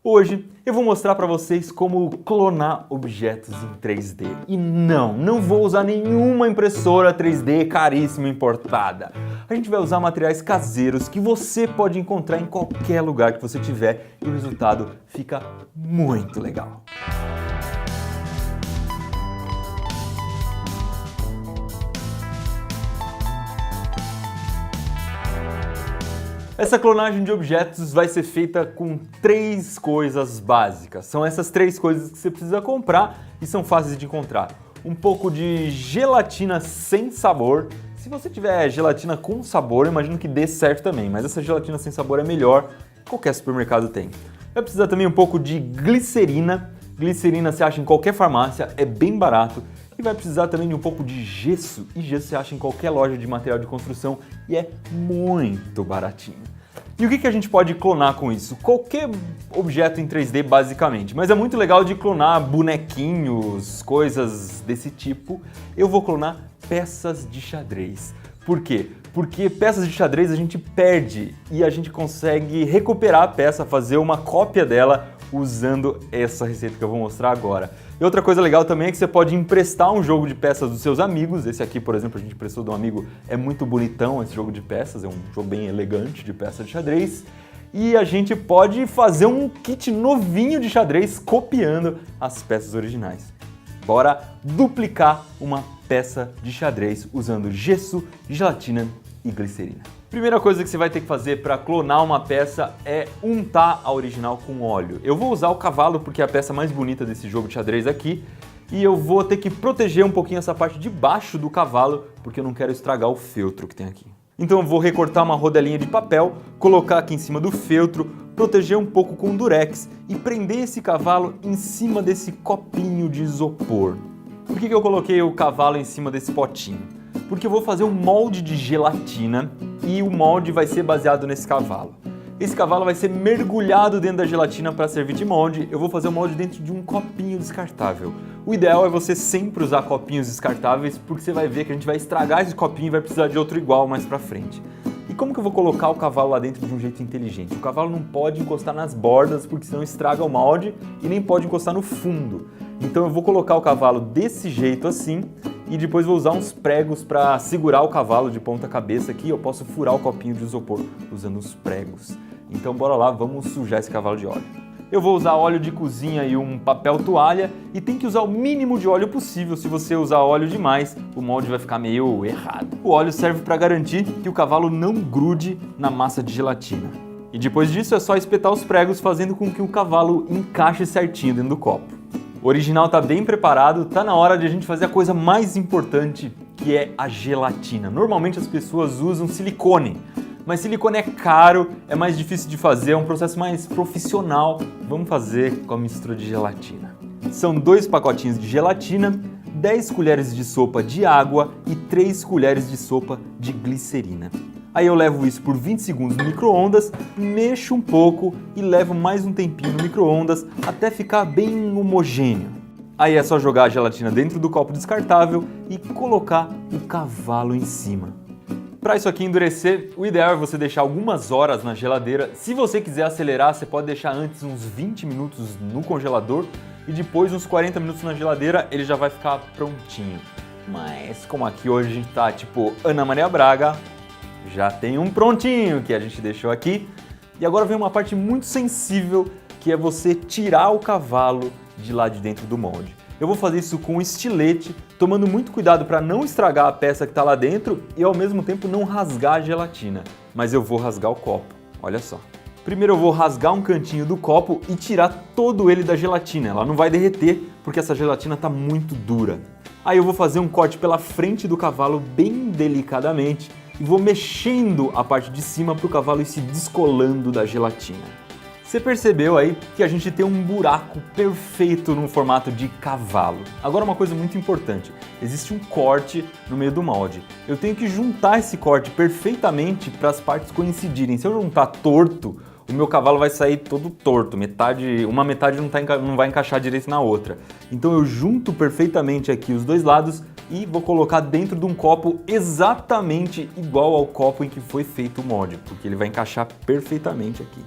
Hoje eu vou mostrar para vocês como clonar objetos em 3D. E não vou usar nenhuma impressora 3D caríssima importada. A gente vai usar materiais caseiros que você pode encontrar em qualquer lugar que você tiver e o resultado fica muito legal. Essa clonagem de objetos vai ser feita com 3 coisas básicas. São essas 3 coisas que você precisa comprar e são fáceis de encontrar. Um pouco de gelatina sem sabor. Se você tiver gelatina com sabor, eu imagino que dê certo também, mas essa gelatina sem sabor é melhor, qualquer supermercado tem. Vai precisar também um pouco de glicerina. Glicerina você acha em qualquer farmácia, é bem barato. E vai precisar também de um pouco de gesso, e gesso você acha em qualquer loja de material de construção e é muito baratinho. E o que a gente pode clonar com isso? Qualquer objeto em 3D basicamente, mas é muito legal de clonar bonequinhos, coisas desse tipo. Eu vou clonar peças de xadrez. Por quê? Porque peças de xadrez a gente perde e a gente consegue recuperar a peça, fazer uma cópia dela usando essa receita que eu vou mostrar agora. E outra coisa legal também é que você pode emprestar um jogo de peças dos seus amigos. Esse aqui, por exemplo, a gente emprestou de um amigo, é muito bonitão esse jogo de peças, é um jogo bem elegante de peça de xadrez. E a gente pode fazer um kit novinho de xadrez copiando as peças originais. Bora duplicar uma peça de xadrez usando gesso, gelatina e glicerina. Primeira coisa que você vai ter que fazer para clonar uma peça é untar a original com óleo. Eu vou usar o cavalo porque é a peça mais bonita desse jogo de xadrez aqui e eu vou ter que proteger um pouquinho essa parte de baixo do cavalo porque eu não quero estragar o feltro que tem aqui. Então eu vou recortar uma rodelinha de papel, colocar aqui em cima do feltro, proteger um pouco com durex e prender esse cavalo em cima desse copinho de isopor. Por que eu coloquei o cavalo em cima desse potinho? Porque eu vou fazer um molde de gelatina e o molde vai ser baseado nesse cavalo. Esse cavalo vai ser mergulhado dentro da gelatina para servir de molde. Eu vou fazer o molde dentro de um copinho descartável. O ideal é você sempre usar copinhos descartáveis porque você vai ver que a gente vai estragar esse copinho e vai precisar de outro igual mais para frente. E como que eu vou colocar o cavalo lá dentro de um jeito inteligente? O cavalo não pode encostar nas bordas porque senão estraga o molde e nem pode encostar no fundo. Então eu vou colocar o cavalo desse jeito assim e depois vou usar uns pregos para segurar o cavalo de ponta cabeça aqui. Eu posso furar o copinho de isopor usando os pregos. Então bora lá, vamos sujar esse cavalo de óleo. Eu vou usar óleo de cozinha e um papel toalha e tem que usar o mínimo de óleo possível. Se você usar óleo demais, o molde vai ficar meio errado. O óleo serve para garantir que o cavalo não grude na massa de gelatina. E depois disso é só espetar os pregos, fazendo com que o cavalo encaixe certinho dentro do copo. O original está bem preparado, está na hora de a gente fazer a coisa mais importante, que é a gelatina. Normalmente as pessoas usam silicone, mas silicone é caro, é mais difícil de fazer, é um processo mais profissional. Vamos fazer com a mistura de gelatina. São 2 pacotinhos de gelatina, 10 colheres de sopa de água e 3 colheres de sopa de glicerina. Aí eu levo isso por 20 segundos no micro-ondas, mexo um pouco e levo mais um tempinho no micro-ondas até ficar bem homogêneo. Aí é só jogar a gelatina dentro do copo descartável e colocar o cavalo em cima. Para isso aqui endurecer, o ideal é você deixar algumas horas na geladeira. Se você quiser acelerar, você pode deixar antes uns 20 minutos no congelador e depois uns 40 minutos na geladeira, ele já vai ficar prontinho. Mas como aqui hoje a gente tá tipo Ana Maria Braga, já tem um prontinho que a gente deixou aqui. E agora vem uma parte muito sensível, que é você tirar o cavalo de lá de dentro do molde. Eu vou fazer isso com um estilete, tomando muito cuidado para não estragar a peça que está lá dentro e ao mesmo tempo não rasgar a gelatina. Mas eu vou rasgar o copo, olha só. Primeiro eu vou rasgar um cantinho do copo e tirar todo ele da gelatina. Ela não vai derreter porque essa gelatina está muito dura. Aí eu vou fazer um corte pela frente do cavalo bem delicadamente e vou mexendo a parte de cima para o cavalo ir se descolando da gelatina. Você percebeu aí que a gente tem um buraco perfeito no formato de cavalo. Agora uma coisa muito importante, existe um corte no meio do molde. Eu tenho que juntar esse corte perfeitamente para as partes coincidirem. Se eu juntar torto, o meu cavalo vai sair todo torto, uma metade não vai encaixar direito na outra. Então eu junto perfeitamente aqui os dois lados e vou colocar dentro de um copo exatamente igual ao copo em que foi feito o molde, porque ele vai encaixar perfeitamente aqui.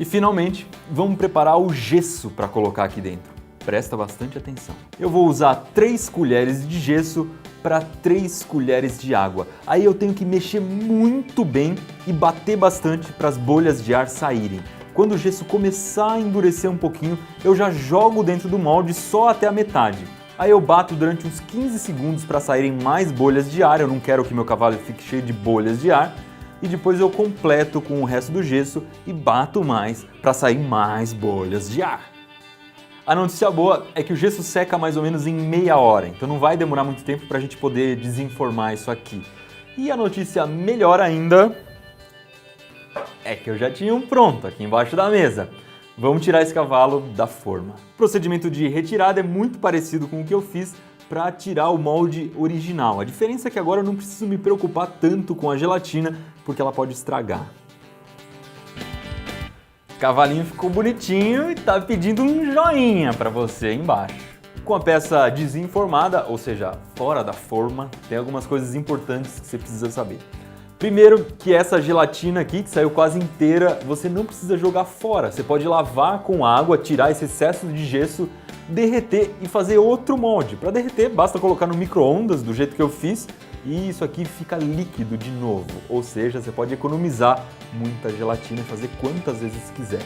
E finalmente, vamos preparar o gesso para colocar aqui dentro. Presta bastante atenção. Eu vou usar 3 colheres de gesso para 3 colheres de água. Aí eu tenho que mexer muito bem e bater bastante para as bolhas de ar saírem. Quando o gesso começar a endurecer um pouquinho, eu já jogo dentro do molde só até a metade. Aí eu bato durante uns 15 segundos para saírem mais bolhas de ar, eu não quero que meu cavalo fique cheio de bolhas de ar. E depois eu completo com o resto do gesso e bato mais para sair mais bolhas de ar. A notícia boa é que o gesso seca mais ou menos em meia hora, então não vai demorar muito tempo para a gente poder desenformar isso aqui. E a notícia melhor ainda é que eu já tinha um pronto aqui embaixo da mesa. Vamos tirar esse cavalo da forma. O procedimento de retirada é muito parecido com o que eu fiz para tirar o molde original. A diferença é que agora eu não preciso me preocupar tanto com a gelatina, porque ela pode estragar. O cavalinho ficou bonitinho e tá pedindo um joinha para você aí embaixo. Com a peça desenformada, ou seja, fora da forma, tem algumas coisas importantes que você precisa saber. Primeiro, que essa gelatina aqui, que saiu quase inteira, você não precisa jogar fora. Você pode lavar com água, tirar esse excesso de gesso, derreter e fazer outro molde. Para derreter, basta colocar no micro-ondas, do jeito que eu fiz, e isso aqui fica líquido de novo. Ou seja, você pode economizar muita gelatina e fazer quantas vezes quiser.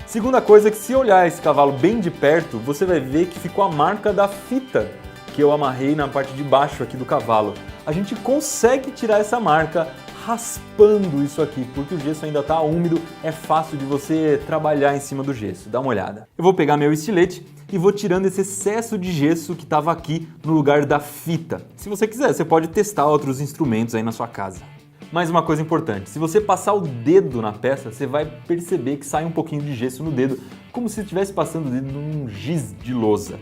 Segunda coisa é que se olhar esse cavalo bem de perto, você vai ver que ficou a marca da fita que eu amarrei na parte de baixo aqui do cavalo. A gente consegue tirar essa marca raspando isso aqui, porque o gesso ainda está úmido, é fácil de você trabalhar em cima do gesso. Dá uma olhada. Eu vou pegar meu estilete e vou tirando esse excesso de gesso que estava aqui no lugar da fita. Se você quiser, você pode testar outros instrumentos aí na sua casa. Mais uma coisa importante, se você passar o dedo na peça, você vai perceber que sai um pouquinho de gesso no dedo, como se estivesse passando o dedo num giz de lousa.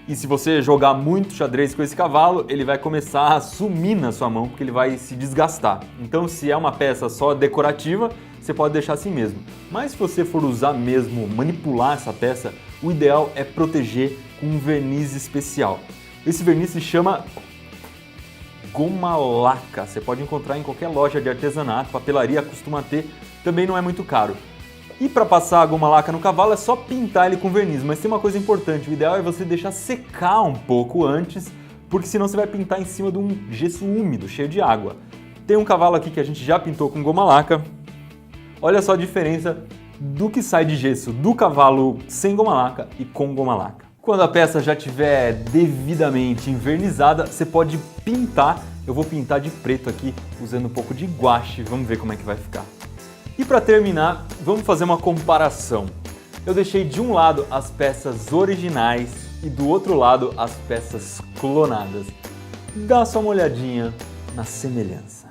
E se você jogar muito xadrez com esse cavalo, ele vai começar a sumir na sua mão, porque ele vai se desgastar. Então, se é uma peça só decorativa, você pode deixar assim mesmo. Mas se você for usar mesmo, manipular essa peça, o ideal é proteger com um verniz especial. Esse verniz se chama goma laca. Você pode encontrar em qualquer loja de artesanato, papelaria costuma ter, também não é muito caro. E para passar a goma laca no cavalo é só pintar ele com verniz, mas tem uma coisa importante, o ideal é você deixar secar um pouco antes, porque senão você vai pintar em cima de um gesso úmido, cheio de água. Tem um cavalo aqui que a gente já pintou com goma laca, olha só a diferença do que sai de gesso do cavalo sem goma laca e com goma laca. Quando a peça já estiver devidamente envernizada, você pode pintar, eu vou pintar de preto aqui usando um pouco de guache, vamos ver como é que vai ficar. E para terminar, vamos fazer uma comparação. Eu deixei de um lado as peças originais e do outro lado as peças clonadas. Dá só uma olhadinha na semelhança.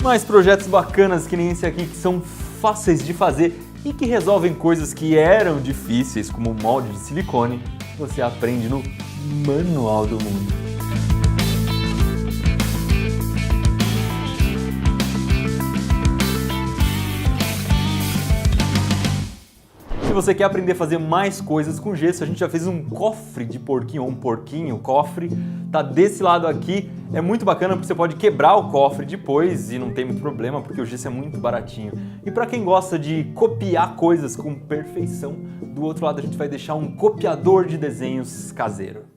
Mais projetos bacanas que nem esse aqui, que são fáceis de fazer e que resolvem coisas que eram difíceis, como molde de silicone, você aprende no Manual do Mundo. Se você quer aprender a fazer mais coisas com gesso, a gente já fez um cofre de porquinho, ou um porquinho, cofre, tá desse lado aqui. É muito bacana porque você pode quebrar o cofre depois e não tem muito problema porque o gesso é muito baratinho. E para quem gosta de copiar coisas com perfeição, do outro lado a gente vai deixar um copiador de desenhos caseiro.